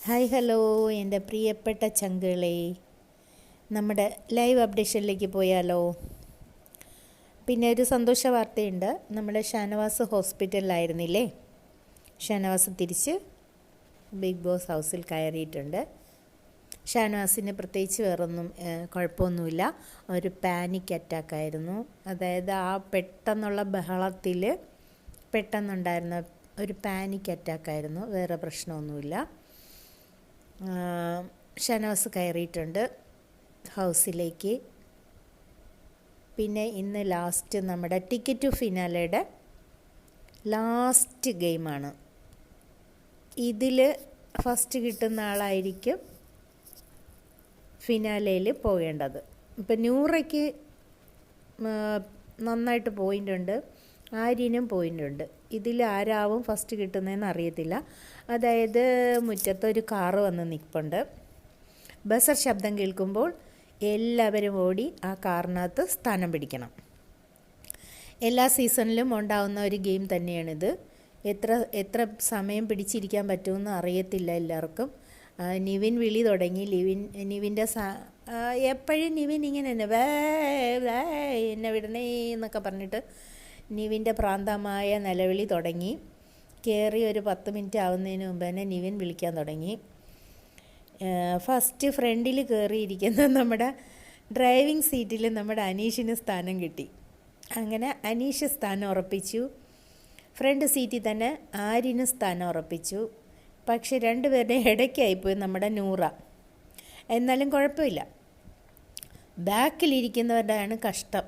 Hi hello എൻ്റെ പ്രിയപ്പെട്ട ചങ്കുകളെ, നമ്മുടെ ലൈവ് അപ്ഡേഷനിലേക്ക് പോയാലോ. പിന്നെ ഒരു സന്തോഷ വാർത്തയുണ്ട്. നമ്മുടെ ഷാനവാസ് ഹോസ്പിറ്റലിലായിരുന്നില്ലേ, ഷാനവാസ് തിരിച്ച് ബിഗ് ബോസ് ഹൗസിൽ കയറിയിട്ടുണ്ട്. ഷാനവാസിന് പ്രത്യേകിച്ച് വേറൊന്നും കുഴപ്പമൊന്നുമില്ല. ഒരു പാനിക് അറ്റാക്കായിരുന്നു. അതായത് ആ പെട്ടെന്നുള്ള ബഹളത്തിൽ പെട്ടെന്നുണ്ടായിരുന്ന ഒരു പാനിക് അറ്റാക്കായിരുന്നു, വേറെ പ്രശ്നമൊന്നുമില്ല. ഷാനവാസ് കയറിയിട്ടുണ്ട് ഹൗസിലേക്ക്. പിന്നെ ഇന്ന് ലാസ്റ്റ് നമ്മുടെ ടിക്കറ്റ് ടു ഫിനാലയുടെ ലാസ്റ്റ് ഗെയിമാണ്. ഇതിൽ ഫസ്റ്റ് കിട്ടുന്ന ആളായിരിക്കും ഫിനാലയിൽ പോകേണ്ടത്. ഇപ്പം നൂറയ്ക്ക് നന്നായിട്ട് പോയിൻ്റ് ഉണ്ട്, ആര്യനും പോയിൻ്റ് ഉണ്ട്. ഇതിൽ ആരാവും ഫസ്റ്റ് കിട്ടുന്നതെന്ന് അറിയത്തില്ല. അതായത് മുറ്റത്തൊരു കാറ് വന്ന് നിൽപ്പുണ്ട്. ബസർ ശബ്ദം കേൾക്കുമ്പോൾ എല്ലാവരും ഓടി ആ കാറിനകത്ത് സ്ഥാനം പിടിക്കണം. എല്ലാ സീസണിലും ഉണ്ടാവുന്ന ഒരു ഗെയിം തന്നെയാണിത്. എത്ര സമയം പിടിച്ചിരിക്കാൻ പറ്റുമെന്ന് അറിയത്തില്ല എല്ലാവർക്കും. നിവിൻ വിളി തുടങ്ങി. നിവിൻ്റെ എപ്പോഴും നിവിൻ ഇങ്ങനെ തന്നെ എന്നെ വിടണേ എന്നൊക്കെ പറഞ്ഞിട്ട് നിവിൻ്റെ പ്രാന്തമായ നിലവിളി തുടങ്ങി. കയറി ഒരു 10 മിനിറ്റ് ആവുന്നതിന് മുമ്പ് തന്നെ നിവിൻ വിളിക്കാൻ തുടങ്ങി. ഫസ്റ്റ് ഫ്രണ്ടിൽ കയറിയിരിക്കുന്ന നമ്മുടെ ഡ്രൈവിംഗ് സീറ്റിൽ നമ്മുടെ അനീഷിന് സ്ഥാനം കിട്ടി. അങ്ങനെ അനീഷ് സ്ഥാനം ഉറപ്പിച്ചു. ഫ്രണ്ട് സീറ്റിൽ തന്നെ ആര്യന് സ്ഥാനം ഉറപ്പിച്ചു. പക്ഷെ രണ്ടുപേരുടെ ഇടയ്ക്കായിപ്പോയി നമ്മുടെ നൂറ. എന്നാലും കുഴപ്പമില്ല, ബാക്കിലിരിക്കുന്നവരുടെയാണ് കഷ്ടം.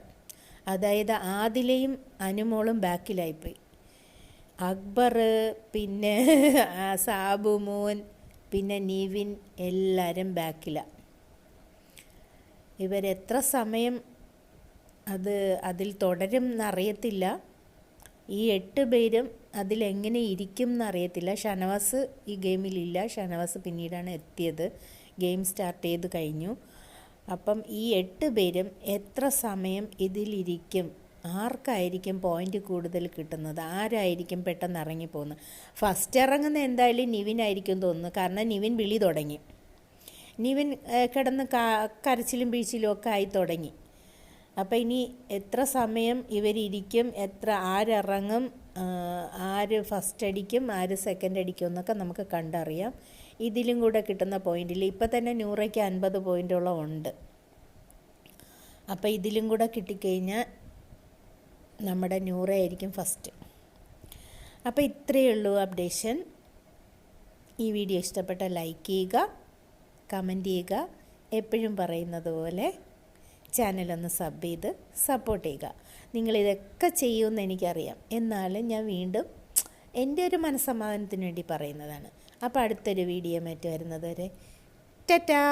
അതായത് ആദിലയും അനുമോളും ബാക്കിലായിപ്പോയി. അക്ബർ, പിന്നെ സാബു മോൻ, പിന്നെ നിവിൻ, എല്ലാവരും ബാക്കിലാണ്. ഇവരെത്ര സമയം അതിൽ തുടരും എന്നറിയത്തില്ല. ഈ 8 പേരും അതിലെങ്ങനെ ഇരിക്കും എന്നറിയത്തില്ല. ഷാനവാസ് ഈ ഗെയിമിലില്ല. ഷാനവാസ് പിന്നീടാണ് എത്തിയത്. ഗെയിം സ്റ്റാർട്ട് ചെയ്ത് കഴിഞ്ഞു. അപ്പം ഈ 8 പേരും എത്ര സമയം ഇതിലിരിക്കും, ആർക്കായിരിക്കും പോയിൻ്റ് കൂടുതൽ കിട്ടുന്നത്, ആരായിരിക്കും പെട്ടെന്ന് ഇറങ്ങിപ്പോകുന്നത്. ഫസ്റ്റ് ഇറങ്ങുന്ന എന്തായാലും നിവിനായിരിക്കും തോന്നുന്നു. കാരണം നിവിൻ വിളി തുടങ്ങി. നിവിൻ കിടന്ന് കരച്ചിലും വീഴ്ചയിലും ഒക്കെ ആയി തുടങ്ങി. അപ്പം ഇനി എത്ര സമയം ഇവരിയ്ക്കും, ആരിറങ്ങും, ആര് ഫസ്റ്റ് അടിക്കും, ആര് സെക്കൻഡ് അടിക്കും എന്നൊക്കെ നമുക്ക് കണ്ടറിയാം. ഇതിലും കൂടെ കിട്ടുന്ന പോയിന്റിൽ ഇപ്പം തന്നെ 100ക്ക് 50 പോയിൻ്റോളം ഉണ്ട്. അപ്പോൾ ഇതിലും കൂടെ കിട്ടിക്കഴിഞ്ഞാൽ നമ്മുടെ 100 ആയിരിക്കും ഫസ്റ്റ്. അപ്പോൾ ഇത്രയേ ഉള്ളൂ അപ്ഡേഷൻ. ഈ വീഡിയോ ഇഷ്ടപ്പെട്ട ലൈക്ക് ചെയ്യുക, കമൻറ്റ് ചെയ്യുക. എപ്പോഴും പറയുന്നത് പോലെ ചാനലൊന്ന് സബ് ചെയ്ത് സപ്പോർട്ട് ചെയ്യുക. നിങ്ങളിതൊക്കെ ചെയ്യുമെന്ന് എനിക്കറിയാം. എന്നാലും ഞാൻ വീണ്ടും എൻ്റെ ഒരു മനസ്സമാധാനത്തിന് വേണ്ടി പറയുന്നതാണ്. അപ്പോൾ അടുത്തൊരു വീഡിയോ മറ്റു വരുന്നത് വരെ ടാറ്റാ.